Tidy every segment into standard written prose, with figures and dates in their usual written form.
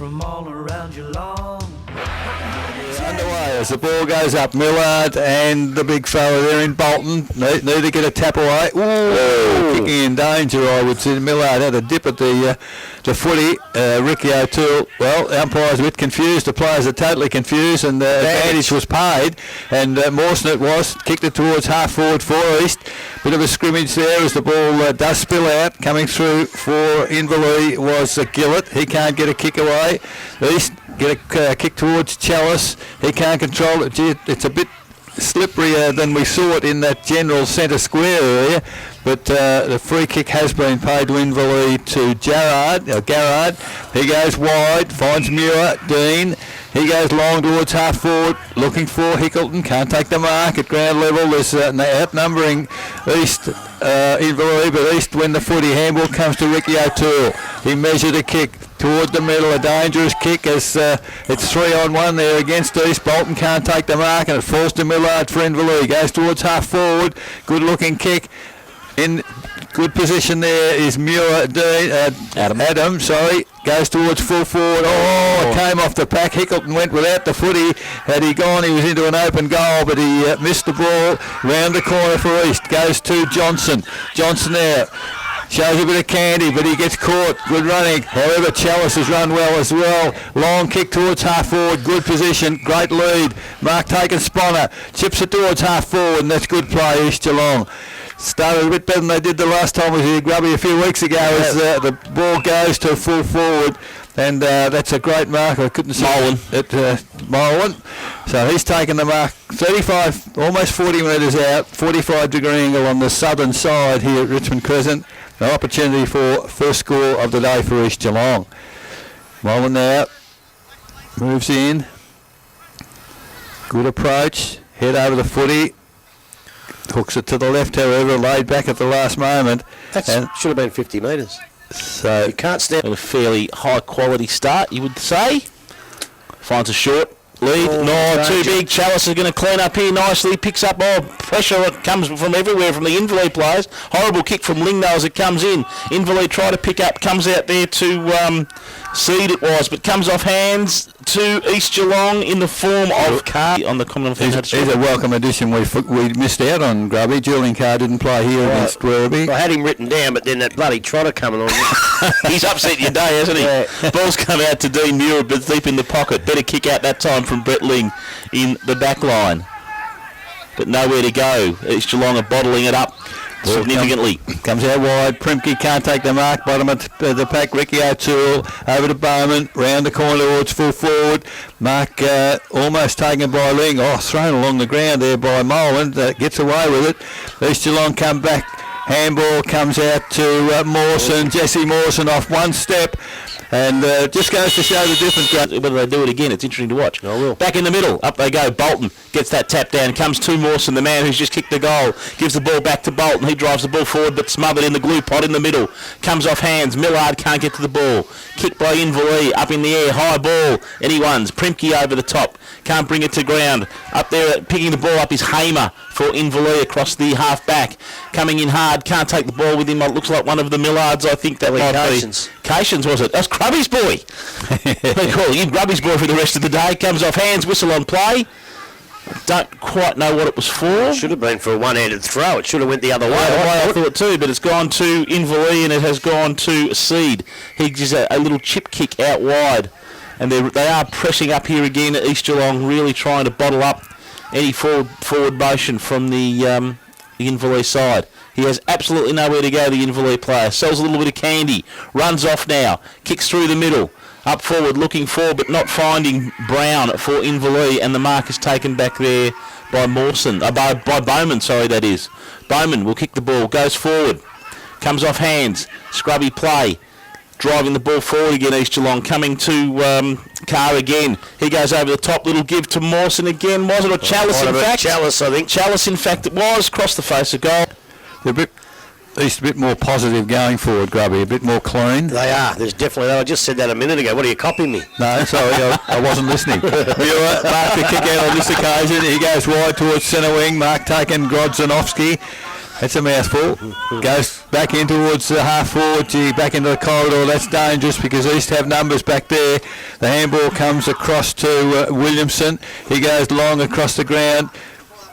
from all around Geelong. Underway as the ball goes up. Millard and the big fella there in Bolton need to get a tap away. Ooh, kicking in danger, I would say. Millard had a dip at the footy. Ricky O'Toole, well, the umpire's a bit confused. The players are totally confused, and the advantage was paid. And Mawson it was, kicked it towards half forward for East. Bit of a scrimmage there as the ball does spill out. Coming through for Inverleigh was Gillett. He can't get a kick away. East get a kick towards Chalice. He can't control it. Gee, it's a bit slipperier than we saw it in that general centre square area, but the free kick has been paid to Inverleigh to Garrard. He goes wide, finds Muir, Dean. He goes long towards half forward, looking for Hickleton. Can't take the mark at ground level. There's outnumbering East, Inverleigh, but East win the footy. Handball comes to Ricky O'Toole. He measured a kick toward the middle, a dangerous kick as it's 3-on-1 there against East. Bolton can't take the mark and it falls to Millard for Inverleigh. Goes towards half forward, good looking kick. In good position there is Muir, Adam, goes towards full forward. It came off the pack. Hickleton went without the footy. Had he gone, he was into an open goal, but he missed the ball. Round the corner for East, goes to Johnson. Johnson there. Shows a bit of candy, but he gets caught. Good running. However, Chalice has run well as well. Long kick towards half forward. Good position. Great lead. Mark taking Sponner. Chips it towards half forward, and that's good play, East Geelong. Started a bit better than they did the last time we was here, Grubby, a few weeks ago as the ball goes to full forward. And that's a great mark. I couldn't see Molan. So he's taken the mark 35, almost 40 metres out, 45-degree angle on the southern side here at Richmond Crescent. An opportunity for first score of the day for East Geelong. Molan now moves in. Good approach. Head over the footy. Hooks it to the left, however, laid back at the last moment. That should have been 50 metres. So you can't stand a fairly high quality start, you would say. Finds a short lead. Too big. Chalice is going to clean up here nicely. Picks up pressure. It comes from everywhere from the Inverleigh players. Horrible kick from Lingdale as it comes in. Inverleigh try to pick up. Comes out there to Seed it was, but comes off hands to East Geelong in the form of Carr on the common. He's a welcome addition. We missed out on Grubby. Julian Carr didn't play here against Werribee. I had him written down, but then that bloody trotter coming on. He's upset your day, hasn't he? Yeah. Ball's come out to Dean Muir, but deep in the pocket. Better kick out that time from Brett Ling in the back line. But nowhere to go. East Geelong are bottling it up significantly. Comes out wide. Primke can't take the mark. Bottom of the pack. Ricky O'Toole over to Bowman. Round the corner towards full forward. Mark almost taken by Ling. Thrown along the ground there by Molan. Gets away with it. East Geelong come back. Handball comes out to Mawson. Jesse Mawson off one step. And just goes to show the difference. Whether they do it again, it's interesting to watch. I will. Back in the middle, up they go. Bolton gets that tap down. Comes to Mawson, the man who's just kicked the goal. Gives the ball back to Bolton. He drives the ball forward, but smothered in the glue pot in the middle. Comes off hands. Millard can't get to the ball. Kicked by Inverleigh, up in the air, high ball. Anyone's. Primke over the top. Can't bring it to ground. Up there, picking the ball up is Hamer for Inverleigh across the half back. Coming in hard, can't take the ball with him. It looks like one of the Millards, I think that might be. Cations, was it? That's Grubby's boy. They call him Grubby's boy for the rest of the day. Comes off hands, whistle on play. Don't quite know what it was for. It should have been for a one-handed throw. It should have went the other way. I thought too, but it's gone to Inverleigh and it has gone to Seed. He gives a little chip kick out wide. And they are pressing up here again at East Geelong, really trying to bottle up any forward motion from the Inverleigh side. He has absolutely nowhere to go, the Inverleigh player. Sells a little bit of candy. Runs off now. Kicks through the middle. Up forward, looking for, but not finding Brown for Inverleigh. And the mark is taken back there by Mawson. By Bowman, sorry, that is. Bowman will kick the ball. Goes forward. Comes off hands. Scrubby play. Driving the ball forward again, East Geelong. Coming to Carr again. He goes over the top. Little give to Mawson again. Was it? Or Chalice, in fact? Chalice, I think. Chalice, in fact, it was. Across the face of goal. East a bit more positive going forward, Grubby. A bit more clean. They are. There's definitely. I just said that a minute ago. What are you copying me? No, sorry, I wasn't listening. Muir, Mark the kick out on this occasion. He goes wide towards centre wing. Mark taking Grodzanovsky. That's a mouthful. Goes back in towards the half forward, back into the corridor. That's dangerous because East have numbers back there. The handball comes across to Williamson. He goes long across the ground.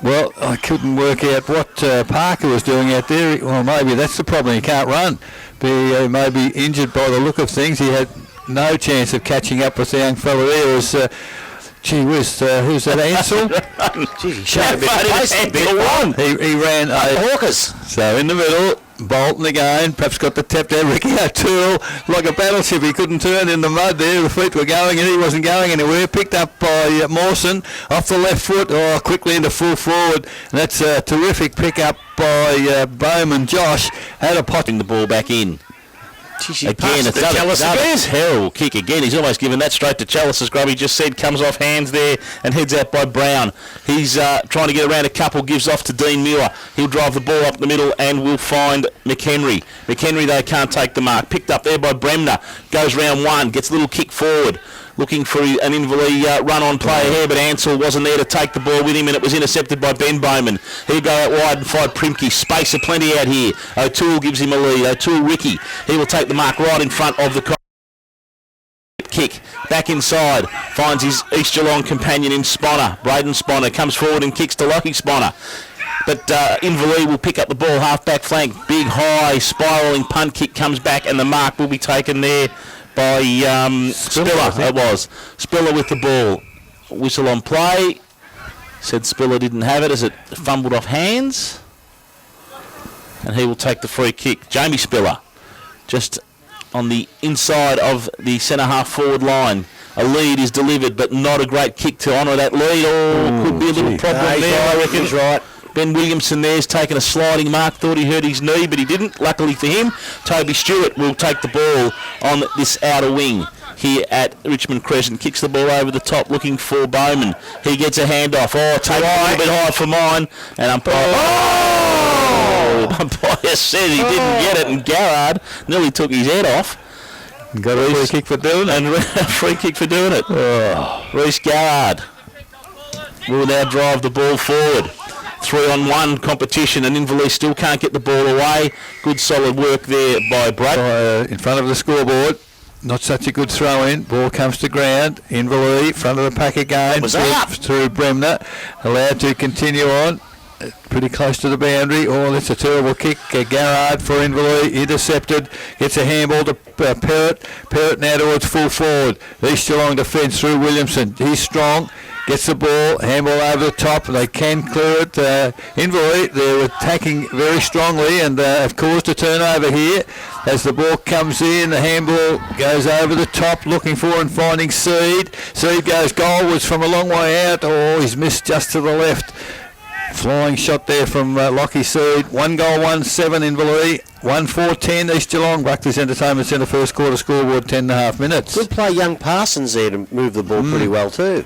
Well, I couldn't work out what Parker was doing out there. Well, maybe that's the problem. He can't run. He may be injured by the look of things. He had no chance of catching up with the young fellow there. It was, gee whiz, who's that, Ansel? Jeez, he showed a bit of pace. He ran Hawkers. So in the middle, Bolton again, perhaps got the tap there. Ricky O'Toole, like a battleship, he couldn't turn in the mud there. The feet were going and he wasn't going anywhere. Picked up by Mawson off the left foot, quickly into full forward. And that's a terrific pick up by Bowman. Josh had a pot in the ball back in. Again, it's another terrible kick again. He's almost given that straight to Chalice, as Grubby just said. Comes off hands there and heads out by Brown. He's trying to get around a couple, gives off to Dean Muir. He'll drive the ball up the middle and will find McHenry. McHenry, though, can't take the mark. Picked up there by Bremner. Goes round one, gets a little kick forward. Looking for an Inverleigh run-on play here, but Ansell wasn't there to take the ball with him, and it was intercepted by Ben Bowman. He'll go out wide and fight Primke. Space aplenty out here. O'Toole gives him a lead. O'Toole, Ricky. He will take the mark right in front of the kick. Back inside. Finds his East Geelong companion in Sponner. Braden Sponner comes forward and kicks to Lockie Sponner. But Inverleigh will pick up the ball, half-back flank. Big, high, spiralling punt kick comes back, and the mark will be taken there by Spiller. It was Spiller with the ball. Whistle on play. Said Spiller didn't have it as it fumbled off hands, and he will take the free kick. Jamie Spiller, just on the inside of the centre half forward line. A lead is delivered, but not a great kick to honour that lead. Could be a little problem there. I reckon. He's right. Ben Williamson there's taken a sliding mark. Thought he hurt his knee, but he didn't. Luckily for him, Toby Stewart will take the ball on this outer wing here at Richmond Crescent. Kicks the ball over the top, looking for Bowman. He gets a handoff. Take a little bit high for mine. And umpire said he didn't get it, and Garrard nearly took his head off. Got a free kick for doing it. And a free kick for doing it. Reece Garrard will now drive the ball forward. 3-on-1 competition, and Inverleigh still can't get the ball away. Good solid work there by Brad. In front of the scoreboard. Not such a good throw in. Ball comes to ground. Inverleigh, front of the pack again. Through Bremner. Allowed to continue on. Pretty close to the boundary. That's a terrible kick. Garrard for Inverleigh. Intercepted. Gets a handball to Perrott. Perrott now towards full forward. East Geelong defence through Williamson. He's strong. Gets the ball, handball over the top. They can clear it. Inverleigh, they're attacking very strongly and have caused a turnover here. As the ball comes in, the handball goes over the top, looking for and finding Seed. Seed goes goalwards from a long way out. He's missed just to the left. Flying shot there from Lockie Seed. 1 goal, 1-7 Inverleigh. 1-4-10 East Geelong. Buckley's Entertainment Centre first quarter scoreboard 10.5 minutes. Good play, young Parsons there to move the ball pretty well too.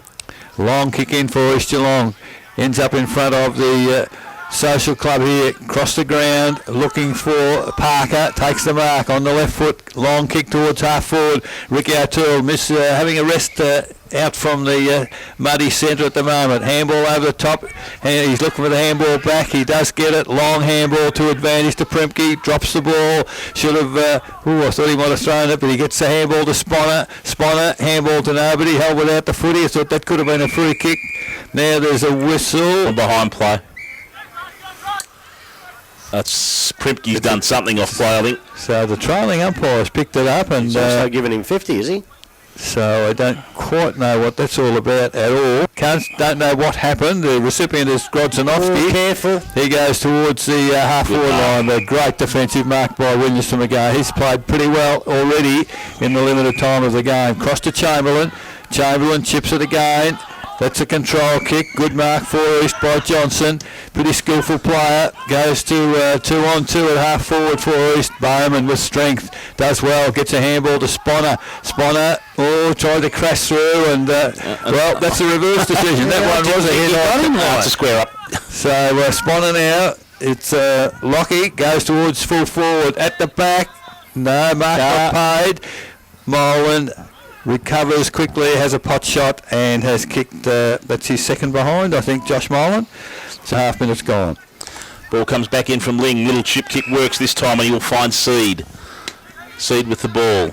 Long kick in for East Geelong. Ends up in front of the social club here. Across the ground, looking for Parker. Takes the mark on the left foot. Long kick towards half forward. Ricky O'Toole having a rest out from the muddy centre at the moment. Handball over the top. And he's looking for the handball back. He does get it. Long handball to advantage to Primke. Drops the ball. Should have... I thought he might have thrown it, but he gets the handball to Sponner. Sponner, handball to nobody. Held without the footy. I thought that could have been a free kick. Now there's a whistle. Behind play. That's Primke's done something off play, I think. So the trailing umpire has picked it up, and he's also giving him 50, is he? So I don't quite know what that's all about at all. Don't know what happened. The recipient is Grodzanovsky. Careful. He goes towards the half-forward line. A great defensive mark by Williamson again. He's played pretty well already in the limited time of the game. Cross to Chamberlain. Chamberlain chips it again. That's a control kick. Good mark for East by Johnson. Pretty skillful player. Goes to 2-on-2 at half forward for East. Bowman with strength. Does well. Gets a handball to Sponner. Sponner, tried to crash through. And, well, that's a reverse decision. That one was a hit. It's a square up. So Sponner now. It's Lockie. Goes towards full forward. At the back. No, mark not paid. Molan recovers quickly, has a pot shot, and has kicked, that's his second behind, I think, Josh Molan. So half minute's gone. Ball comes back in from Ling. Little chip kick works this time, and he'll find Seed. Seed with the ball.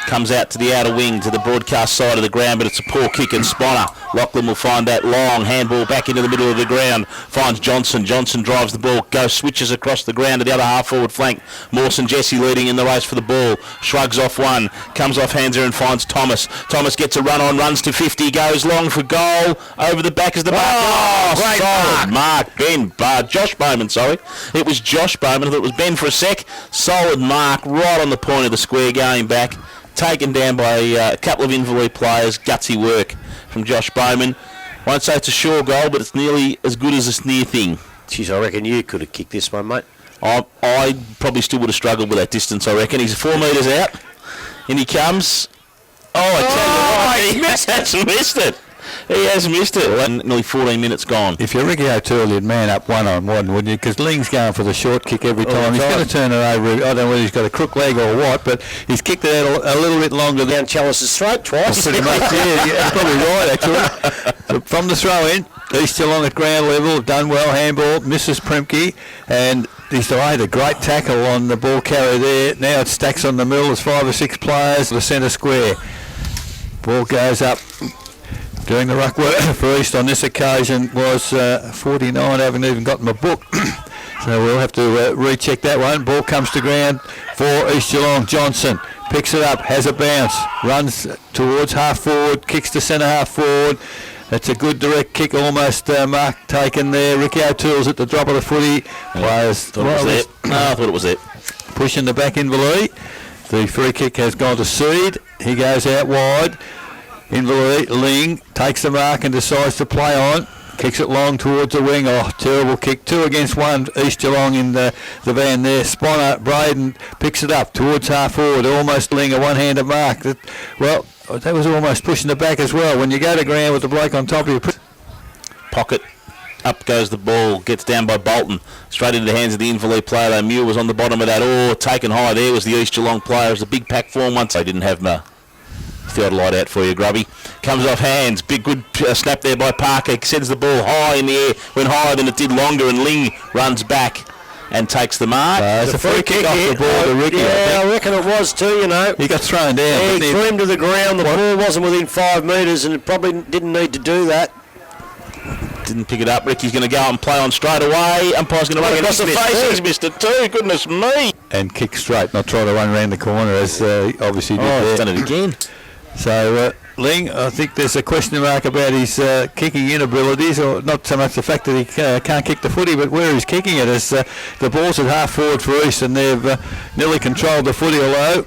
Comes out to the outer wing to the broadcast side of the ground, but it's a poor kick, and Sponner. Lachlan will find that long handball back into the middle of the ground. Finds Johnson. Johnson drives the ball, switches across the ground to the other half-forward flank. Mawson Jesse leading in the race for the ball. Shrugs off one. Comes off hands there and finds Thomas. Thomas gets a run on, runs to 50, goes long for goal. Over the back is the mark. Oh, great solid mark. Ben Josh Bowman, sorry. It was Josh Bowman. I thought it was Ben for a sec. Solid mark right on the point of the square going back. Taken down by a couple of Inverleigh players. Gutsy work from Josh Bowman. Won't say it's a sure goal, but it's nearly as good as a near thing. Jeez, I reckon you could have kicked this one, mate. I probably still would have struggled with that distance, I reckon. He's 4 metres out. In he comes. Oh, I tell you what, he has missed it. He has missed it. Well, nearly 14 minutes gone. If you're Ricky O'Toole, you'd man up one-on-one, wouldn't you? Because Ling's going for the short kick every time. He's going to turn it over. I don't know whether he's got a crook leg or what, but he's kicked it out a little bit longer Down Chalice's throat twice. Pretty much, yeah, that's probably right, actually. So from the throw-in, East Geelong at ground level, done well, handball, misses Primke, and he's delayed a great tackle on the ball carrier there. Now it stacks on the middle. There's 5 or 6 players to the centre square. Ball goes up. Doing the ruck work for East on this occasion was 49. I haven't even got my book. So we'll have to recheck that one. Ball comes to ground for East Geelong. Johnson picks it up, has a bounce, runs towards half forward, kicks to centre half forward. That's a good direct kick, almost mark taken there. Ricky O'Toole's at the drop of the footy. Players, I thought it was it. Pushing the back Inverleigh. The free kick has gone to Seed. He goes out wide. Inverleigh, Ling takes the mark and decides to play on. Kicks it long towards the wing. Oh, terrible kick. 2 against 1. East Geelong in the van there. Sponner, Braden picks it up towards half forward. Almost Ling, a one-handed mark. That was almost pushing it back as well. When you go to ground with the bloke on top of you. Pocket. Up goes the ball. Gets down by Bolton. Straight into the hands of the Inverleigh player. Though Muir was on the bottom of that. Oh, taken high there was the East Geelong player. It was a big pack form once they didn't have theodolite out for you, Grubby. Comes off hands. Big good snap there by Parker. Sends the ball high in the air. Went higher than it did longer, and Ling runs back and takes the mark. It's a free kick off the ball to Ricky. Yeah, I reckon it was too, you know. He got thrown down. Yeah, he threw him to the ground. The ball wasn't within 5 metres, and it probably didn't need to do that. Didn't pick it up. Ricky's going to go and play on straight away. Umpire's going to run across the face. He's missed it too. Goodness me. And kick straight, not try to run around the corner as obviously did there. He's done it again. So Ling, I think there's a question mark about his kicking inabilities, or not so much the fact that he can't kick the footy, but where he's kicking it. As the ball's at half forward for East, and they've nearly controlled the footy, although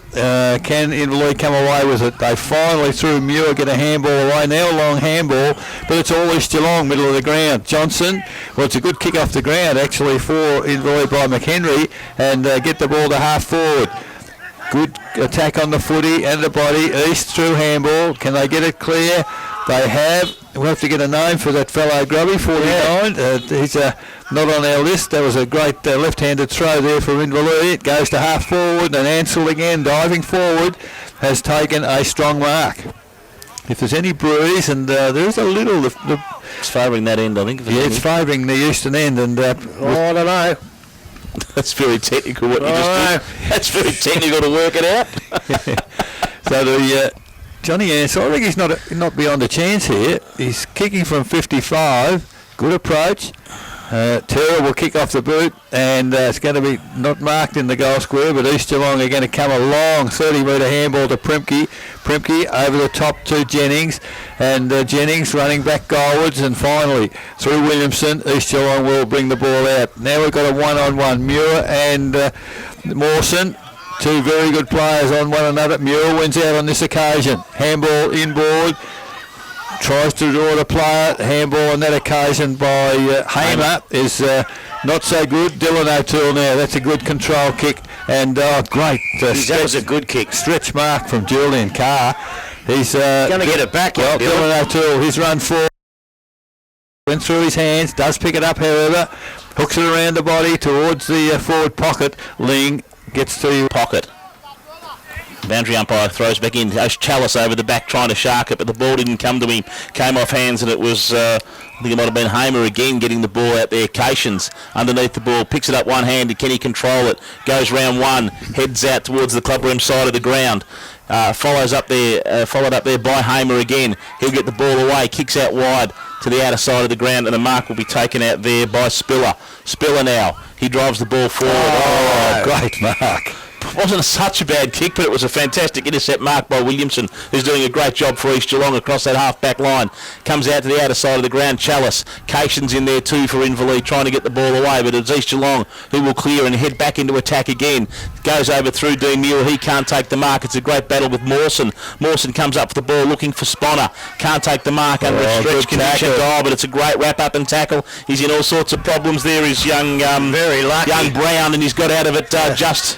can Inverleigh come away with it? They finally, through Muir, get a handball away. Now a long handball, but it's all East Geelong, middle of the ground. Johnson, well, it's a good kick off the ground actually for Inverleigh by McHenry, and get the ball to half forward. Good attack on the footy and the body. East through handball. Can they get it clear? They have. We'll have to get a name for that fellow, Grubby, 49. He's not on our list. That was a great left-handed throw there for Inverleigh. It goes to half forward, and Ansell again, diving forward, has taken a strong mark. If there's any breeze, and there is a little... It's favouring that end, I think. Yeah, it's favouring the eastern end. And I don't know. That's very technical what you just did. That's very technical to work it out. So the Johnny Ansell, I think he's not beyond a chance here. He's kicking from 55. Good approach. Terrible kick off the boot, and it's going to be not marked in the goal square, but East Geelong are going to come a long 30-metre handball to Primke. Primke over the top to Jennings, and Jennings running back goalwards, and finally through Williamson, East Geelong will bring the ball out. Now we've got a one-on-one, Muir and Mawson. 2 very good players on one another. Muir wins out on this occasion. Handball inboard. Tries to draw the player. Handball on that occasion by Hamer is not so good. Dylan O'Toole now. That's a good control kick. And great. That was a good kick. Stretch mark from Julian Carr. He's going to get it back. Well, Dylan O'Toole, his run forward. Went through his hands. Does pick it up, however. Hooks it around the body towards the forward pocket. Ling gets to pocket. Boundary umpire throws back in. Chalice over the back trying to shark it, but the ball didn't come to him. Came off hands, and it was, I think it might have been Hamer again getting the ball out there. Cations underneath the ball, picks it up one-handed. Can he control it? Goes round one, heads out towards the clubroom side of the ground. Followed up there by Hamer again. He'll get the ball away, kicks out wide to the outer side of the ground, and the mark will be taken out there by Spiller. Spiller now, he drives the ball forward. Oh, great mark. Wasn't such a bad kick, but it was a fantastic intercept mark by Williamson, who's doing a great job for East Geelong across that half-back line. Comes out to the outer side of the ground. Chalice. Cation's in there too for Inverleigh, trying to get the ball away, but it's East Geelong who will clear and head back into attack again. Goes over through Dean Muir. He can't take the mark. It's a great battle with Mawson. Mawson comes up for the ball looking for Sponner. Can't take the mark under a stretch condition. But it's a great wrap-up and tackle. He's in all sorts of problems there. He's young, very lucky. Young Brown, and he's got out of it just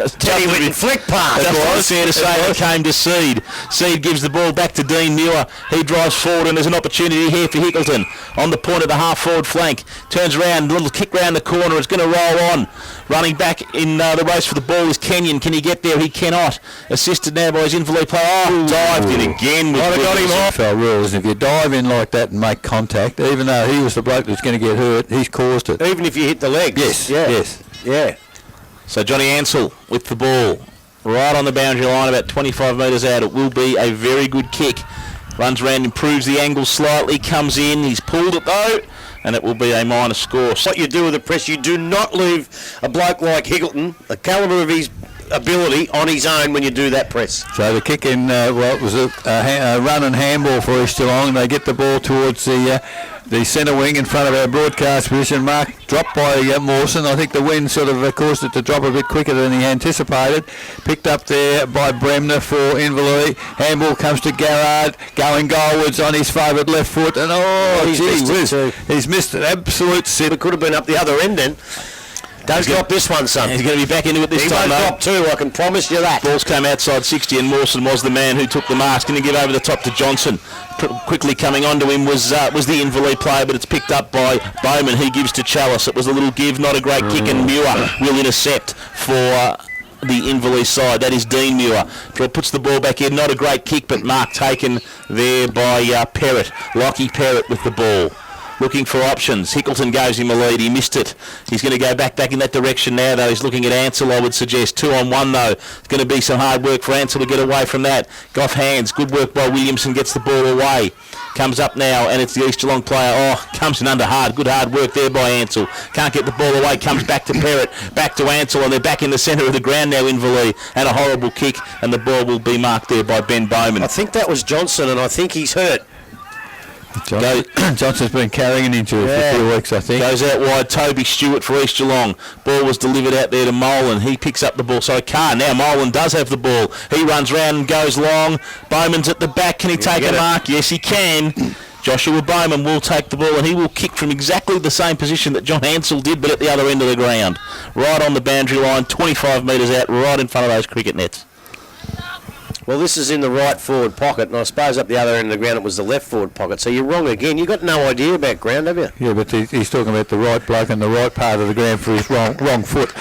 flick pass. That's fair to say. It came to Seed. Seed gives the ball back to Dean Muir. He drives forward, and there's an opportunity here for Hickleton on the point of the half-forward flank. Turns around, little kick round the corner. It's going to roll on. Running back in the race for the ball is Kenyon. Can he get there? He cannot. Assisted now by his Inverleigh player. Dived in again. Might have got him off. NFL rules. If you dive in like that and make contact, even though he was the bloke that's going to get hurt, he's caused it. Even if you hit the legs. Yes. Yeah. Yes. Yeah. So Johnny Ansell with the ball. Right on the boundary line, about 25 metres out. It will be a very good kick. Runs around, improves the angle slightly, comes in. He's pulled it though, and it will be a minor score. What you do with the press, you do not leave a bloke like Hickleton, the calibre of his ability, on his own when you do that press. So the kick in, it was a run and handball for East Geelong. They get the ball towards the centre wing in front of our broadcast position. Mark dropped by Mawson. I think the wind sort of caused it to drop a bit quicker than he anticipated. Picked up there by Bremner for Inverleigh. Handball comes to Garrard, going goalwards on his favourite left foot, and he's missed an absolute sip. It could have been up the other end then. Don't drop this one, son. He's going to be back into it this time, He won't drop two, I can promise you that. Ball's came outside 60, and Mawson was the man who took the mark. Going to give over the top to Johnson. Quickly coming onto him was the Inverleigh player, but it's picked up by Bowman. He gives to Chalice. It was a little give, not a great kick, and Muir will intercept for the Inverleigh side. That is Dean Muir. Puts the ball back in. Not a great kick, but mark taken there by Perrott. Lockie Perrott with the ball. Looking for options. Hickleton gives him a lead. He missed it. He's going to go back in that direction now, though. He's looking at Ansell, I would suggest. 2-on-1, though. It's going to be some hard work for Ansell to get away from that. Goff hands. Good work by Williamson. Gets the ball away. Comes up now, and it's the East Geelong player. Comes in under hard. Good hard work there by Ansell. Can't get the ball away. Comes back to Perrott. Back to Ansell, and they're back in the centre of the ground now, Inverleigh. And a horrible kick, and the ball will be marked there by Ben Bowman. I think that was Johnson, and I think he's hurt. Johnson's been carrying an injury for a few weeks, I think. Goes out wide, Toby Stewart for East Geelong. Ball was delivered out there to Molan. He picks up the ball. So Carr, now Molan does have the ball. He runs round and goes long. Bowman's at the back. Can he take a mark? Yes, he can. Joshua Bowman will take the ball, and he will kick from exactly the same position that John Ansell did, but at the other end of the ground. Right on the boundary line, 25 metres out, right in front of those cricket nets. Well, this is in the right forward pocket, and I suppose up the other end of the ground it was the left forward pocket. So you're wrong again. You've got no idea about ground, have you? Yeah, but he's talking about the right bloke and the right part of the ground for his wrong foot.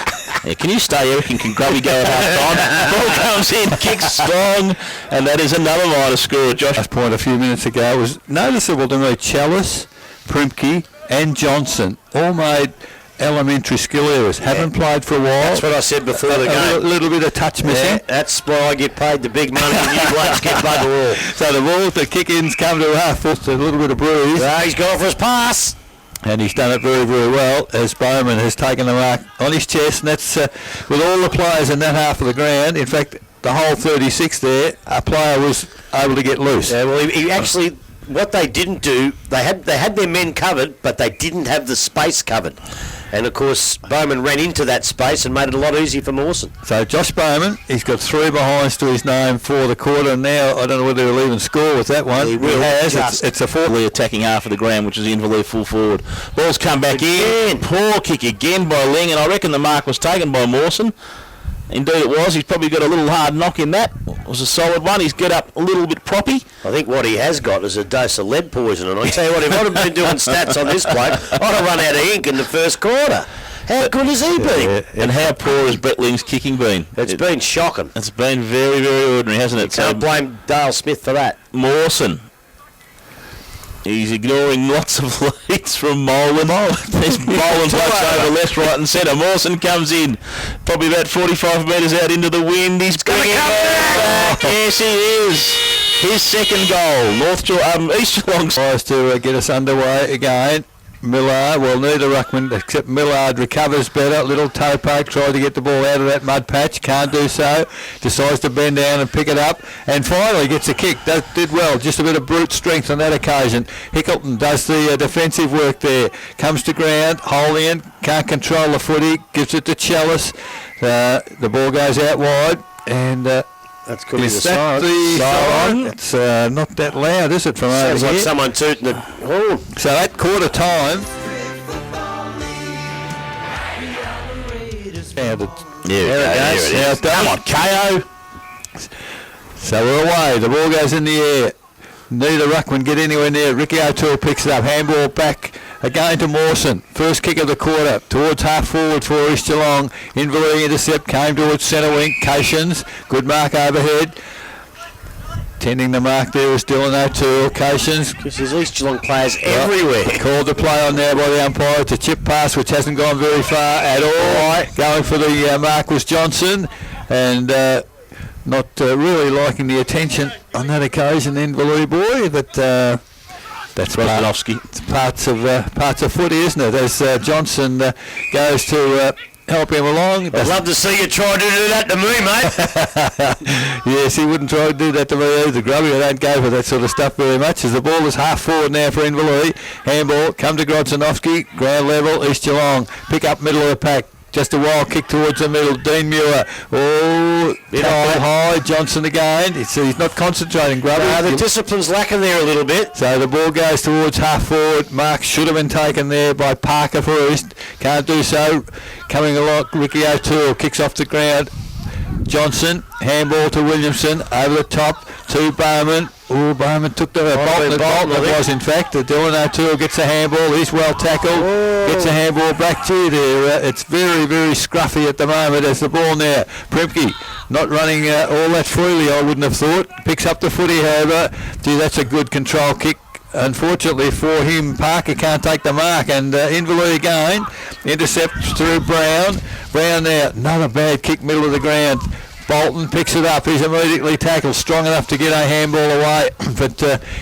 Yeah, can you stay, Eric, and can Grubby go at half time? Ball comes in, kicks strong, and that is another minor score, Josh. Last point a few minutes ago was noticeable to me. Chalice, Primke and Johnson all made elementary skill errors. Haven't played for a while. That's what I said before the game. A little bit of touch missing. Yeah, that's why I get paid the big money and you blokes get bugger all. So the ball, the kick-ins come to half foot, a little bit of bruise. He's gone for his pass. And he's done it very, very well as Bowman has taken the mark on his chest. And that's with all the players in that half of the ground. In fact, the whole 36 there, a player was able to get loose. Yeah, well, he actually, what they didn't do, they had their men covered, but they didn't have the space covered. And, of course, Bowman ran into that space and made it a lot easier for Mawson. So Josh Bowman, he's got 3 behinds to his name for the quarter. Now, I don't know whether he'll even score with that one. He has. It's a fourth. Attacking half of the ground, which is Inverleigh full forward. Ball's come back in. Poor kick again by Ling, and I reckon the mark was taken by Mawson. Indeed it was. He's probably got a little hard knock in that. It was a solid one. He's got up a little bit proppy. I think what he has got is a dose of lead poison. And I tell you what, if I'd have been doing stats on this bloke, I'd have run out of ink in the first quarter. How good has he been? And how poor has Brett Ling's kicking been? It's been shocking. It's been very, very ordinary, hasn't it? Can't blame Dale Smith for that. Mawson. He's ignoring lots of leads from Molan. There's Molan blokes over left, right and centre. Mawson comes in, probably about 45 metres out into the wind. He's going to come back. Yes, he is. His second goal. East Geelong Tries to get us underway again. Millard, well, neither ruckman except Millard recovers better. Little toe poke, tried to get the ball out of that mud patch, can't do so. Decides to bend down and pick it up, and finally gets a kick. Did well, just a bit of brute strength on that occasion. Hickleton does the defensive work there. Comes to ground, holding it, can't control the footy, gives it to Chalice. The ball goes out wide, and that's could be is the that siren. the siren? It's not that loud, is it, from Sounds over like here? someone tooting the horn. So at quarter time, There it is. Come on, KO. so we're away. The ball goes in the air. Neither ruckman get anywhere near. Ricky O'Toole picks it up. Handball back again to Mawson. First kick of the quarter towards half forward for East Geelong. Inverleigh intercept came towards centre wing. Cations. Good mark overhead. Tending the mark there was Dylan O'Toole. Cations. Because there's East Geelong players everywhere. Called the play on there by the umpire. It's a chip pass which hasn't gone very far at all. Going for the mark was Johnson. And not really liking the attention on that occasion, Inverleigh boy, but that's parts of footy, isn't it? As Johnson goes to help him along. I'd love to see you try to do that to me, mate. Yes, he wouldn't try to do that to me either, Grubby. I don't go for that sort of stuff very much. As the ball is half forward now for Inverleigh. Handball, come to Grodzanovsky, ground level, East Geelong. Pick up middle of the pack. Just a wild kick towards the middle. Dean Muir. Oh, high. Johnson again. He's not concentrating, Grubby. The discipline's lacking there a little bit. So the ball goes towards half forward. Mark should have been taken there by Parker for East. Can't do so. Coming along, Ricky O'Toole kicks off the ground. Johnson, handball to Williamson, over the top to Bowman. Oh, Bowman took the Bolton it was in fact. Dylan O'Toole gets a handball. He's well tackled. Gets a handball back to there. It's very, very scruffy at the moment as the ball now. Prempke not running all that freely, I wouldn't have thought. Picks up the footy, however. Gee, that's a good control kick. Unfortunately for him, Parker can't take the mark, and Inverleigh again intercepts through Brown. Brown there, another bad kick, middle of the ground. Bolton picks it up. He's immediately tackled, strong enough to get a handball away. But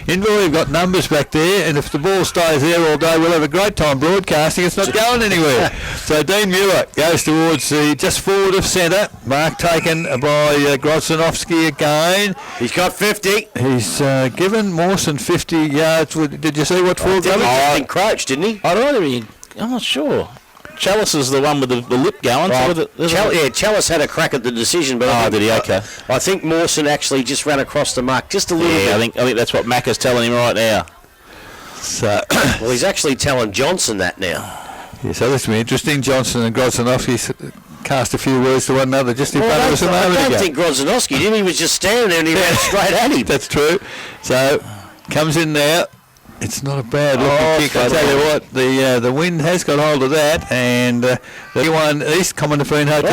Inverleigh have got numbers back there, and if the ball stays there all day, we'll have a great time broadcasting. It's not going anywhere. So Dean Muir goes towards the just forward of centre. Mark taken by Grodzanovsky again. He's got 50. He's given Mawson 50 yards. Did you see what for? He encroached, didn't he? I'm not sure. Chalice is the one with the lip going. Right. Chalice had a crack at the decision, but did he? Okay. I think Mawson actually just ran across the mark just a little bit. I think that's what Macca's telling him right now. So, well, he's actually telling Johnson that now. Yeah, so this will be interesting. Johnson and Grodzanovsky cast a few words to one another just in front of us a moment ago. I don't think Grodzanovsky did. He was just standing there and he ran straight at him. That's true. So comes in now. It's not a bad looking kick. I tell you what, the wind has got hold of that, and the one East Common Define Hotel.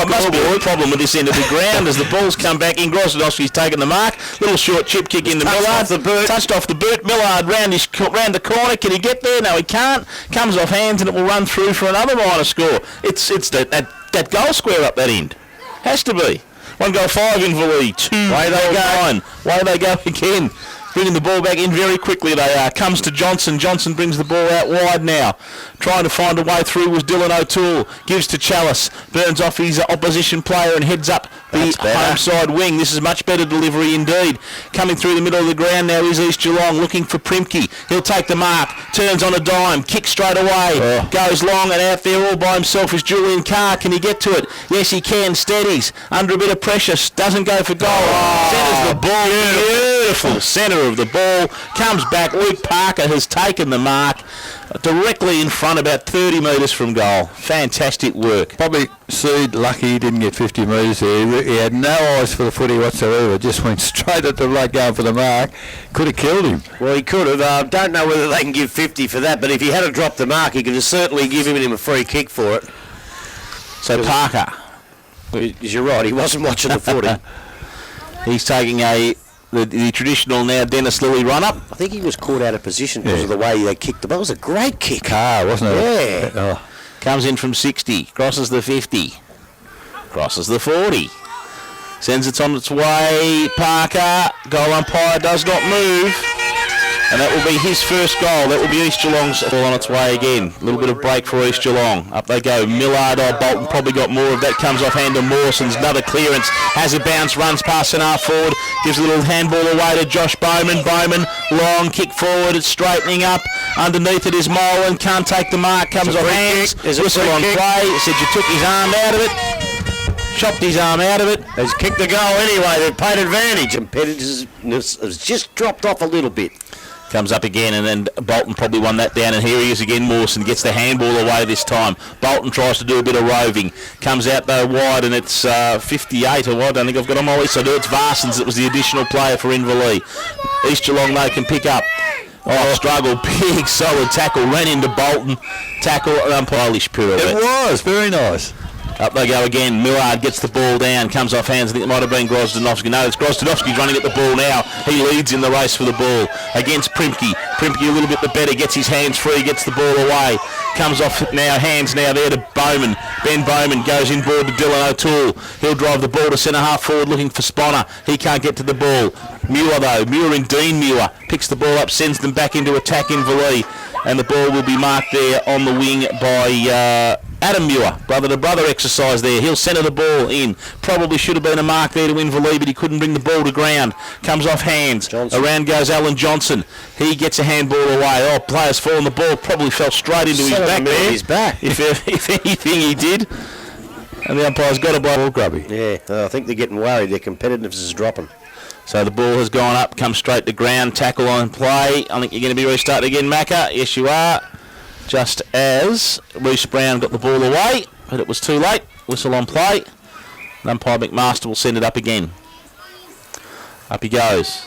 Must be a problem with this end of the ground as the ball's come back in. Grodzanovsky's taken the mark. Little short chip kick into Millard. Touched off the boot. Millard round the corner. Can he get there? No, he can't. Comes off hands and it will run through for another minor score. It's that goal square up that end. Has to be. 1 goal 5 Inverleigh. 2 Way they go. 9. Way they go again. Bringing the ball back in very quickly they are. Comes to Johnson. Johnson brings the ball out wide now. Trying to find a way through was Dylan O'Toole. Gives to Chalice. Burns off his opposition player and heads up the home side wing. This is much better delivery indeed. Coming through the middle of the ground now is East Geelong looking for Primke. He'll take the mark. Turns on a dime. Kicks straight away. Goes long and out there all by himself is Julian Carr. Can he get to it? Yes, he can. Steadies. Under a bit of pressure. Doesn't go for goal. Centres the ball. beautiful centre of the ball. Comes back. Luke Parker has taken the mark directly in front, about 30 metres from goal. Fantastic work. Probably Seed lucky he didn't get 50 metres there. He had no eyes for the footy whatsoever. Just went straight at the bloke going for the mark. Could have killed him. Well, he could have. Don't know whether they can give 50 for that, but if he had to drop the mark, he could have certainly given him a free kick for it. So Parker, You're right, he wasn't watching the footy. he's taking the traditional now Dennis Lilly run-up. I think he was caught out of position because of the way they kicked the ball. It was a great kick. Wasn't it? Yeah. Oh. Comes in from 60, crosses the 50, crosses the 40. Sends it on its way. Parker, goal umpire does not move. And that will be his first goal. That will be East Geelong's ball on its way again. A little bit of break for East Geelong. Up they go. Millard, Bolton probably got more of that. Comes off hand to Mawson's. Another clearance. Has a bounce. Runs past an half forward. Gives a little handball away to Josh Bowman. Bowman, long kick forward. It's straightening up. Underneath it is Molan. Can't take the mark. Comes off hands. Whistle on play. Said you took his arm out of it. Chopped his arm out of it. He's kicked the goal anyway. They've played advantage. Competitiveness has just dropped off a little bit. Comes up again, and then Bolton probably won that down, and here he is again. Mawson gets the handball away this time. Bolton tries to do a bit of roving. Comes out though wide, and it's 58 or what. I don't think I've got on my list. I do. It's Varsons that was the additional player for Inverleigh. East Geelong they can pick up. Struggle, big solid tackle, ran into Bolton. Tackle, Polish pirouette. It was very nice. Up they go again. Millard gets the ball down, comes off hands. I think it might have been Grozdanovsky. No, it's Grozdanovsky running at the ball now. He leads in the race for the ball against Primke. Primke a little bit the better, gets his hands free, gets the ball away. Comes off now, hands now there to Bowman. Ben Bowman goes inboard to Dylan O'Toole. He'll drive the ball to centre half forward looking for Sponner. He can't get to the ball. Muir though, Muir and Dean Muir picks the ball up, sends them back into attack Inverleigh. And the ball will be marked there on the wing by Adam Muir. Brother-to-brother exercise there. He'll centre the ball in. Probably should have been a mark there to Inverleigh, but he couldn't bring the ball to ground. Comes off hands. Johnson. Around goes Alan Johnson. He gets a handball away. Oh, players fall, and the ball probably fell straight into his back there. His back. If anything, he did. And the umpire's got a ball grubby. Yeah, I think they're getting worried. Their competitiveness is dropping. So the ball has gone up, comes straight to ground, tackle on play. I think you're going to be restarting again, Macca. Yes, you are. Just as Reece Brown got the ball away, but it was too late. Whistle on play. And umpire McMaster will send it up again. Up he goes.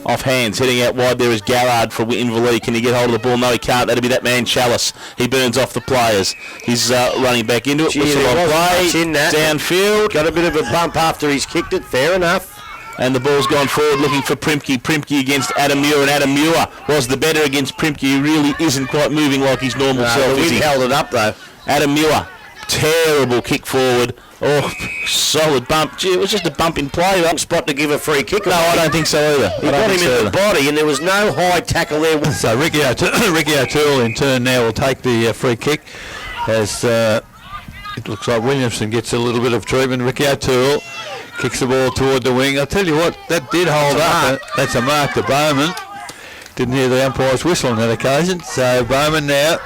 Off hands, heading out wide there is Garrard for Inverleigh. Can he get hold of the ball? No, he can't. That'll be that man Chalice. He burns off the players. He's running back into it. Whistle on play. Downfield. Got a bit of a bump after he's kicked it. Fair enough. And the ball's gone forward looking for Primke. Primke against Adam Muir, and Adam Muir was the better against Primke. He really isn't quite moving like his normal self. He held it up though. Adam Muir, terrible kick forward. Oh, solid bump. Gee, it was just a bump in play. Spot to give a free kick. No, I don't think so either. He got him in the body, and there was no high tackle there. So Ricky O'Toole in turn now will take the free kick as it looks like Williamson gets a little bit of treatment. Ricky O'Toole kicks the ball toward the wing. I'll tell you what, that did hold up. That's a mark to Bowman. Didn't hear the umpire's whistle on that occasion. So Bowman now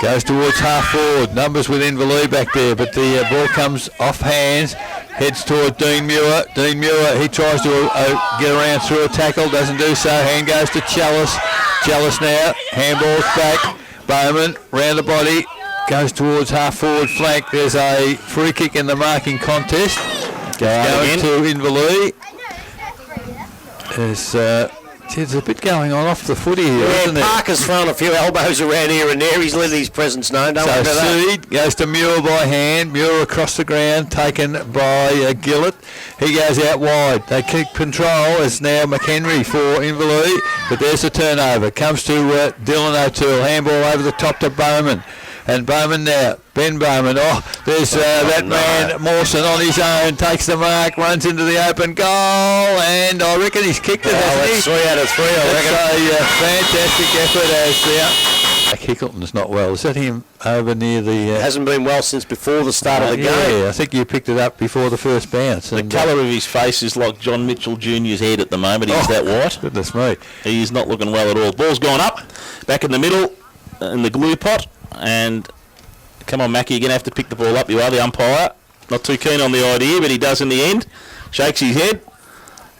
goes towards half forward. Numbers with Inverleigh back there, but the ball comes off hands, heads toward Dean Muir. Dean Muir, he tries to get around through a tackle, doesn't do so. Hand goes to Chalice. Chalice now, handball's back. Bowman round the body. Goes towards half forward flank. There's a free kick in the marking contest. Going to Inverleigh. There's a bit going on off the footy here, isn't there? Parker's thrown a few elbows around here and there. He's let his presence known. Don't worry about that. Seed goes to Muir by hand. Muir across the ground, taken by Gillett. He goes out wide. They keep control. It's now McHenry for Inverleigh, but there's a turnover. Comes to Dylan O'Toole. Handball over the top to Bowman. And Bowman now, Ben Bowman. Oh, there's that man Mawson on his own, takes the mark, runs into the open goal, and I reckon he's kicked it, hasn't he? 3 out of 3, I reckon. That's a fantastic effort as Hickleton's not well. Is that him over near the... Hasn't been well since before the start of the game. Yeah, I think you picked it up before the first bounce. The colour of his face is like John Mitchell Jr.'s head at the moment. He's that white. Goodness me. He's not looking well at all. Ball's gone up, back in the middle, in the glue pot. And come on, Mackie, you're going to have to pick the ball up. You are the umpire. Not too keen on the idea, but he does in the end. Shakes his head.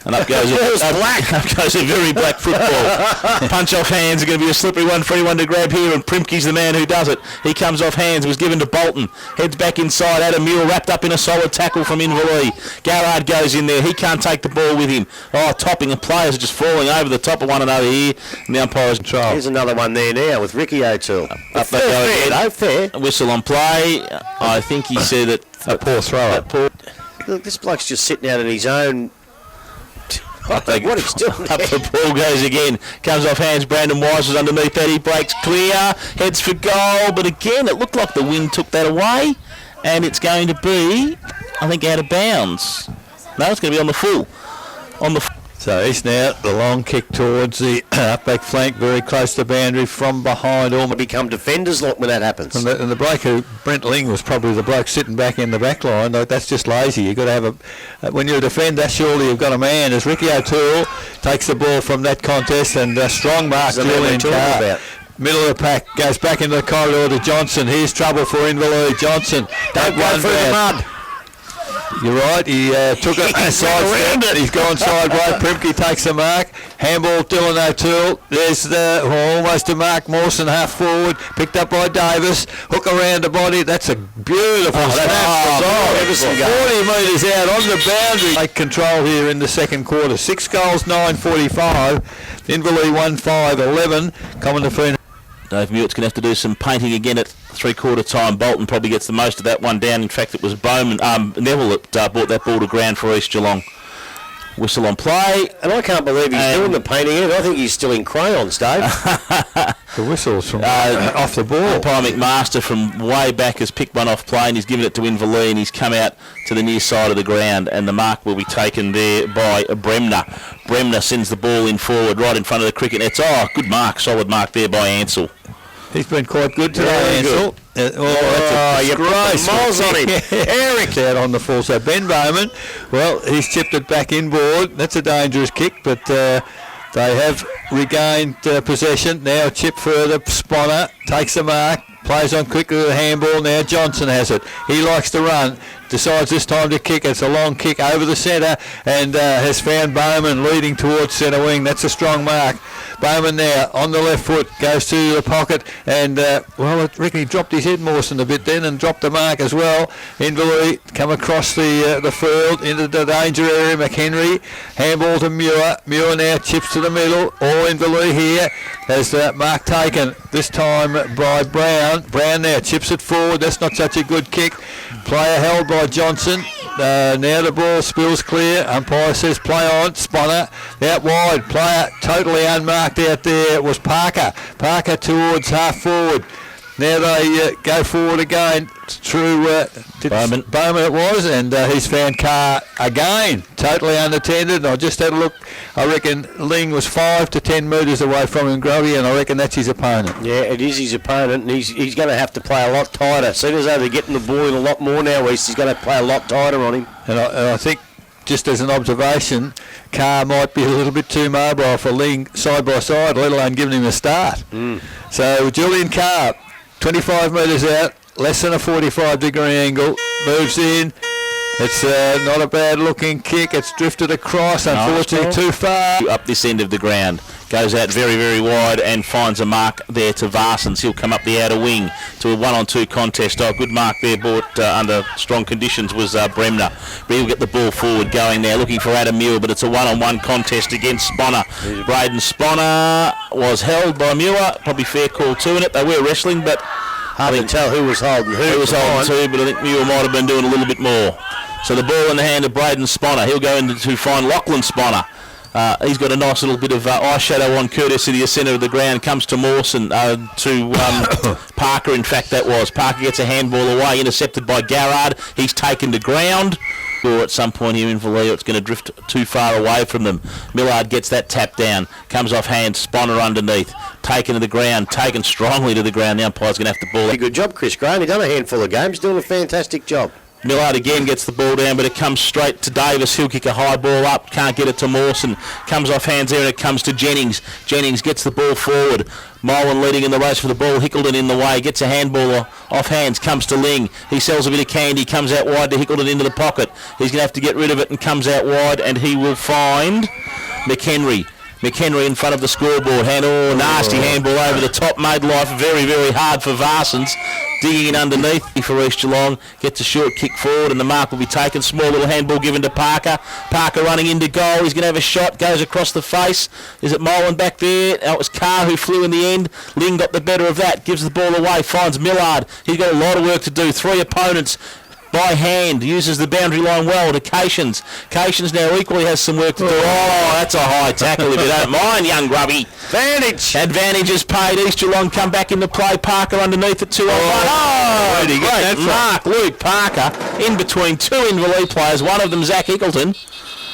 And up goes, up goes a very black football. Punch off hands are going to be a slippery one for anyone to grab here, and Primke's the man who does it. He comes off hands, was given to Bolton. Heads back inside, Adam Mule wrapped up in a solid tackle from Inverleigh. Garrard goes in there, he can't take the ball with him. Oh, topping, and players are just falling over the top of one another here, and the umpire's in control. Here's another one there now with Ricky O'Toole. Up they go again. Fair. Whistle on play. I think he said it. A poor thrower. Look, this bloke's just sitting out in his own... what he's doing. Up the ball goes again. Comes off hands. Brandon Wise was underneath that. He breaks clear. Heads for goal. But again, it looked like the wind took that away. And it's going to be, I think, out of bounds. No, it's going to be on the full. So he's now the long kick towards the up-back flank, very close to the boundary from behind. All Become defenders like when that happens. And the bloke who, Brent Ling, was probably the bloke sitting back in the back line. That's just lazy. You've got to have when you're a defender, surely you've got a man. As Ricky O'Toole takes the ball from that contest, and strong mark, Julian Carr. Middle of the pack, goes back into the corridor to Johnson. Here's trouble for Inverleigh. Johnson, don't go through the mud. You're right, he took a side step. He's gone sideways. Primke takes the mark. Handball, Dylan O'Toole. There's almost a mark. Mawson half forward. Picked up by Davis. Hook around the body. That's a beautiful snap. 40 metres out on the boundary. Take control here in the second quarter. 6 goals, 9:45. Inverleigh 1-5-11. Common defeat. Dave Muir's going to have to do some painting again at three-quarter time. Bolton probably gets the most of that one down. In fact, it was Bowman, Neville that brought that ball to ground for East Geelong. Whistle on play. And I can't believe he's doing the painting. I think he's still in crayons, Dave. The whistle's from off the ball. Umpire McMaster from way back has picked one off play, and he's given it to Inverleigh, and he's come out to the near side of the ground, and the mark will be taken there by Bremner. Bremner sends the ball in forward right in front of the cricket nets. Oh, good mark, solid mark there by Ansell. He's been quite good today, Ansell. You put the miles on him. Eric out on the full. So Ben Bowman, well, he's chipped it back inboard. That's a dangerous kick, but they have regained possession. Now chip further. Sponner takes the mark. Plays on quickly with the handball. Now Johnson has it. He likes to run. Decides this time to kick. It's a long kick over the centre, and has found Bowman leading towards centre wing. That's a strong mark. Bowman now on the left foot goes to the pocket, and I reckon he dropped his head Mawson a bit then and dropped the mark as well. Inverleigh come across the field into the danger area. McHenry handball to Muir. Muir now chips to the middle. All Inverleigh here has mark taken this time by Brown. Brown now chips it forward. That's not such a good kick. Player held by Johnson. Now the ball spills clear. Umpire says play on. Sponner out wide. Player totally unmarked out there. It was Parker. Parker towards half forward. Now they go forward again through Bowman it was, and he's found Carr again, totally unattended. And I just had a look. I reckon Ling was 5 to 10 metres away from him, Grovey, and I reckon that's his opponent. Yeah, it is his opponent, and he's going to have to play a lot tighter. As soon as they're getting the ball in a lot more now, he's going to play a lot tighter on him. And I think, just as an observation, Carr might be a little bit too mobile for Ling side by side, let alone giving him a start. So Julian Carr, 25 metres out, less than a 45-degree angle, moves in. It's not a bad looking kick. It's drifted across, unfortunately too far. Up this end of the ground. Goes out very, very wide and finds a mark there to Varsons. He'll come up the outer wing to a 1-on-2 contest. Oh, good mark there, brought under strong conditions was Bremner. But he'll get the ball forward going now, looking for Adam Muir, but it's a 1-on-1 contest against Sponner. Braden Sponner was held by Muir. Probably fair call too in it. They were wrestling, but hard to tell who was holding who. Was holding too, but I think Muir might have been doing a little bit more. So the ball in the hand of Braden Sponner. He'll go in to find Lachlan Sponner. He's got a nice little bit of eye shadow on courtesy of the centre of the ground. Comes to Mawson, to Parker, in fact that was. Parker gets a handball away, intercepted by Garrard. He's taken to ground. Or at some point here in Inverleigh, it's going to drift too far away from them. Millard gets that tap down. Comes off hand, Sponner underneath. Taken to the ground, taken strongly to the ground. The umpire's going to have to ball. Good job, Chris Graham. He's done a handful of games, doing a fantastic job. Millard again gets the ball down, but it comes straight to Davis. He'll kick a high ball up, can't get it to Mawson. Comes off hands there and it comes to Jennings. Jennings gets the ball forward. Molan leading in the race for the ball. Hickleton in the way, gets a handball off hands, comes to Ling. He sells a bit of candy, comes out wide to Hickleton into the pocket. He's going to have to get rid of it and comes out wide, and he will find McHenry. McHenry in front of the scoreboard. Nasty handball over the top. Made life very, very hard for Varsons. Digging in underneath for East Geelong. Gets a short kick forward and the mark will be taken. Small little handball given to Parker. Parker running into goal. He's going to have a shot. Goes across the face. Is it Molan back there? It was Carr who flew in the end. Ling got the better of that. Gives the ball away. Finds Millard. He's got a lot of work to do. 3 opponents. By hand, uses the boundary line well to Cations. Cations now equally has some work to do. Oh, that's a high tackle if you don't mind, young grubby. Advantage is paid. East Geelong come back into play. Parker underneath at 2 on 1. Oh, great mark. Luke Parker in between 2 Inverleigh players. One of them, Zach Hickleton.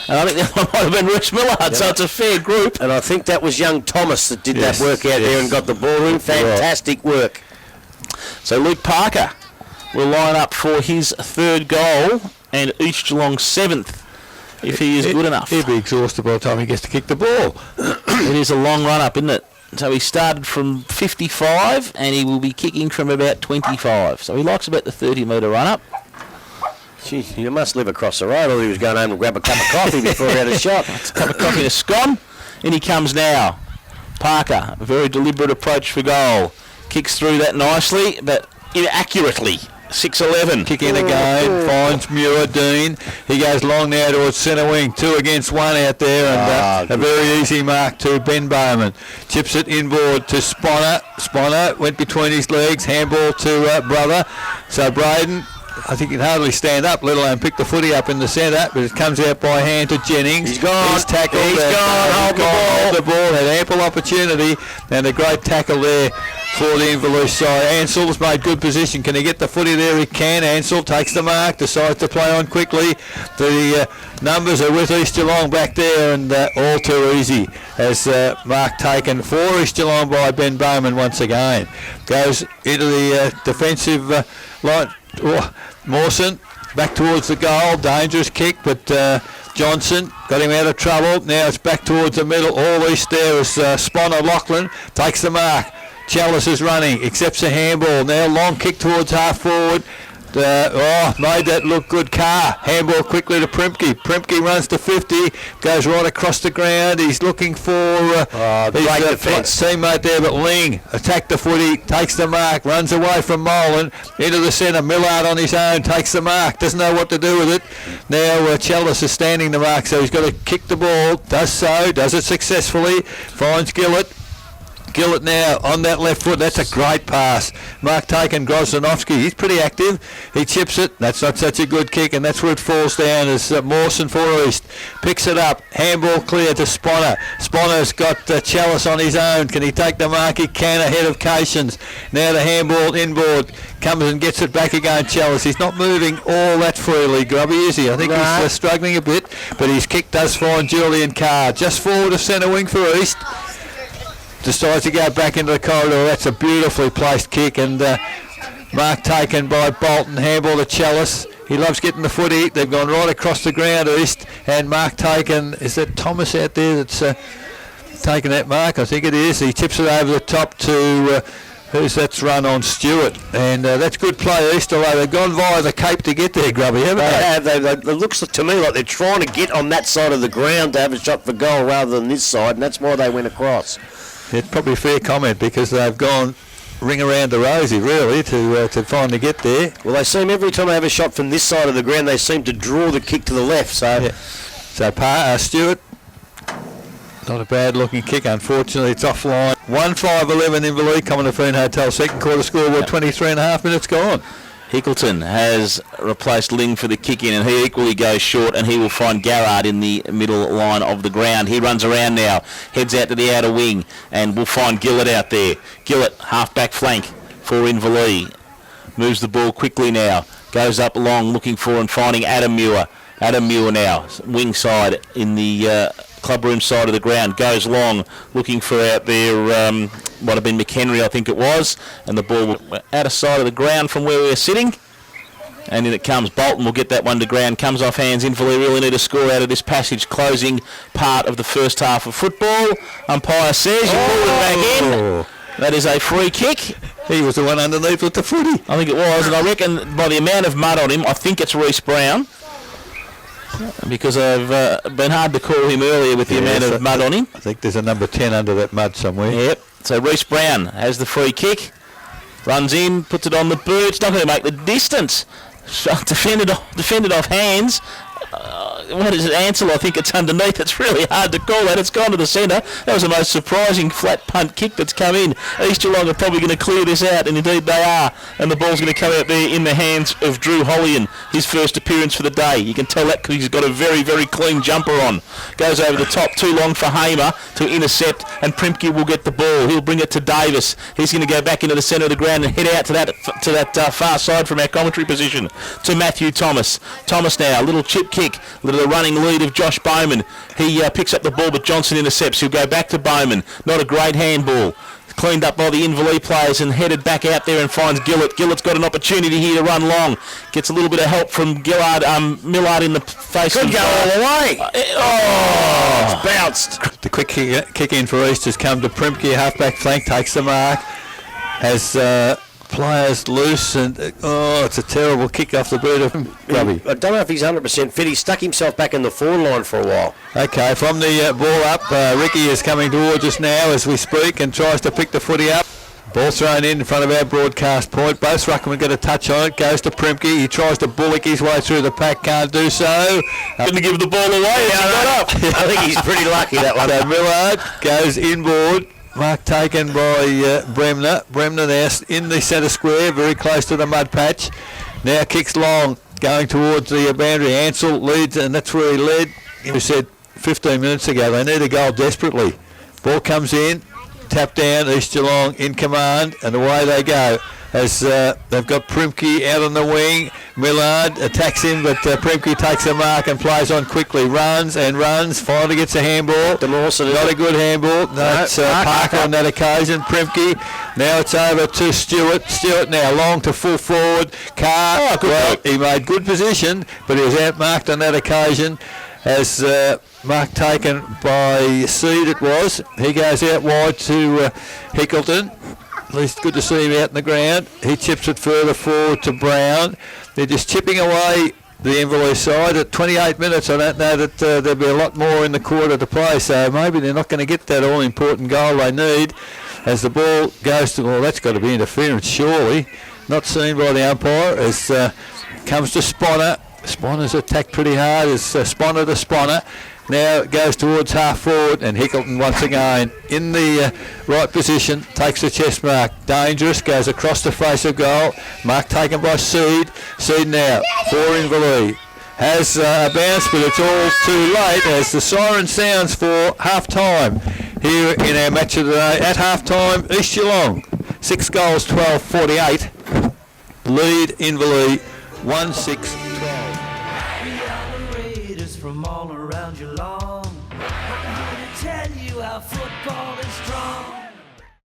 And I think the other one might have been Rich Millard, so it's a fair group. And I think that was young Thomas that did that work out there and got the ball in. Fantastic work. So Luke Parker will line up for his 3rd goal and East Geelong's 7th if he is good enough. He'll be exhausted by the time he gets to kick the ball. It is a long run up, isn't it? So he started from 55 and he will be kicking from about 25. So he likes about the 30-metre run up. Gee, you must live across the road, or he was going home and grab a cup of coffee before he had a shot. A cup of coffee and a scone. In he comes now. Parker, a very deliberate approach for goal. Kicks through that nicely, but accurately. 6-11. Kick in again, finds Muir Dean. He goes long now towards centre wing. 2 against 1 out there, and a very easy mark to Ben Bowman. Chips it inboard to Sponner. Sponner went between his legs. Handball to Brother. So Braden, I think he can hardly stand up, let alone pick the footy up in the centre, but it comes out by hand to Jennings. He's gone. He's tackled. He's gone. Hold the ball. Had ample opportunity, and a great tackle there for the Inverleigh side. Ansell's made good position. Can he get the footy there? He can. Ansell takes the mark, decides to play on quickly. The numbers are with East Geelong back there, and all too easy as mark taken for East Geelong by Ben Bowman once again. Goes into the defensive line. Mawson back towards the goal. Dangerous kick, but Johnson got him out of trouble. Now it's back towards the middle. All east there is Sponner. Lachlan takes the mark. Chalice is running, accepts a handball. Now long kick towards half forward. Made that look good. Carr, handball quickly to Primke. Primke runs to 50, goes right across the ground. He's looking for his teammate there, but Ling attacked the footy, takes the mark, runs away from Molan into the centre. Millard on his own takes the mark, doesn't know what to do with it. Now Chalice is standing the mark, so he's got to kick the ball. Does so, does it successfully. Finds Gillett. Gillett now on that left foot. That's a great pass. Mark taken. Grozdanovsky, he's pretty active. He chips it. That's not such a good kick, and that's where it falls down as Mawson for East. Picks it up. Handball clear to Sponner. Sponner's got Chalice on his own. Can he take the mark? He can, ahead of Cations. Now the handball inboard. Comes and gets it back again, Chalice. He's not moving all that freely, Grubby, is he? I think he's struggling a bit, but his kick does find Julian Carr. Just forward of centre wing for East. Decides to go back into the corridor. That's a beautifully placed kick, and mark taken by Bolton. Handball to Chalice. He loves getting the footy. They've gone right across the ground, East, and mark taken. Is that Thomas out there that's taken that mark? I think it is. He tips it over the top to that's run on Stewart, and that's good play, East, although they've gone via the Cape to get there, Grubby, haven't they? It looks to me like they're trying to get on that side of the ground to have a shot for goal rather than this side, and that's why they went across. It's probably a fair comment, because they've gone ring around the rosy, really, to finally get there. Well, they seem, every time they have a shot from this side of the ground, they seem to draw the kick to the left. So, Stewart, not a bad-looking kick, unfortunately. It's offline. 1-5-11 Inverleigh, Commonwealth Hotel. Second quarter scoreboard, 23.5 minutes gone. Hickleton has replaced Ling for the kick in, and he equally goes short, and he will find Garrard in the middle line of the ground. He runs around now, heads out to the outer wing, and we'll find Gillett out there. Gillett, half-back flank for Inverleigh. Moves the ball quickly now, goes up long, looking for and finding Adam Muir. Adam Muir now, wing side in the clubroom side of the ground, goes long, looking for out there, might have been McHenry, I think it was, and the ball out of side of the ground from where we were sitting. And in it comes. Bolton will get that one to ground. Comes off hands. Inverleigh really need a score out of this passage. Closing part of the first half of football. Umpire says you pull it back in. That is a free kick. He was the one underneath with the footy. I think it was, and I reckon by the amount of mud on him, I think it's Reece Brown. Because I've been hard to call him earlier with the amount of mud on him. I think there's a number 10 under that mud somewhere. Yep. So Reece Brown has the free kick. Runs in, puts it on the boot. It's not going to make the distance. Defended off hands. What is it, Ansel? I think it's underneath. It's really hard to call that. It's gone to the centre. That was the most surprising flat punt kick that's come in. East Geelong are probably going to clear this out, and indeed they are. And the ball's going to come out there in the hands of Drew Hollian, his first appearance for the day. You can tell that because he's got a very, very clean jumper on. Goes over the top, too long for Hamer to intercept, and Primke will get the ball. He'll bring it to Davis. He's going to go back into the centre of the ground and head out to that far side from our commentary position to Matthew Thomas. Thomas now, a little chip kick, the running lead of Josh Bowman. He picks up the ball, but Johnson intercepts. He'll go back to Bowman. Not a great handball. Cleaned up by the Inverleigh players and headed back out there and finds Gillett. Gillett's got an opportunity here to run long. Gets a little bit of help from Millard in the face. Could go all the way. It's bounced. The quick kick in for East has come to Primke. Halfback flank takes the mark. Has players loose, and it's a terrible kick off the boot of Grubby. I don't know if he's 100% fit. He stuck himself back in the forward line for a while. Okay, from the ball up, Ricky is coming towards us now as we speak and tries to pick the footy up. Ball thrown in front of our broadcast point. Both ruckmen get a touch on it. Goes to Primke. He tries to bullock his way through the pack. Can't do so. Couldn't give the ball away. He got up. I think he's pretty lucky, that one. So Millard goes inboard. Mark taken by Bremner. Bremner now in the centre square, very close to the mud patch. Now kicks long, going towards the boundary. Ansell leads, and that's where he led. We said 15 minutes ago they need a goal desperately. Ball comes in, tap down, East Geelong in command, and away they go. As they've got Primke out on the wing. Millard attacks him, but Primke takes a mark and plays on quickly. Runs and runs. Finally gets a handball. Not a good handball. No, it's Parker on that occasion. Primke. Now it's over to Stewart. Stewart now long to full forward. Carr. He made good position, but he was outmarked on that occasion. As mark taken by Seed it was. He goes out wide to Hickleton. At least good to see him out in the ground. He chips it further forward to Brown. They're just chipping away the Inverleigh side at 28 minutes. I don't know that there'll be a lot more in the quarter to play, so maybe they're not going to get that all-important goal they need. As the ball goes to, well, that's got to be interference, surely. Not seen by the umpire. As comes to Sponner. Sponner's attacked pretty hard. As Sponner to Sponner. Now it goes towards half forward, and Hickleton once again in the right position, takes the chest mark. Dangerous, goes across the face of goal. Mark taken by Seed. Seed now for Inverleigh. Has a bounce, but it's all too late as the siren sounds for half-time here in our match of the day. At half-time, East Geelong, 6 goals, 12-48. Lead Inverleigh, 1-6-12. From all around Geelong, I'm gonna tell you how football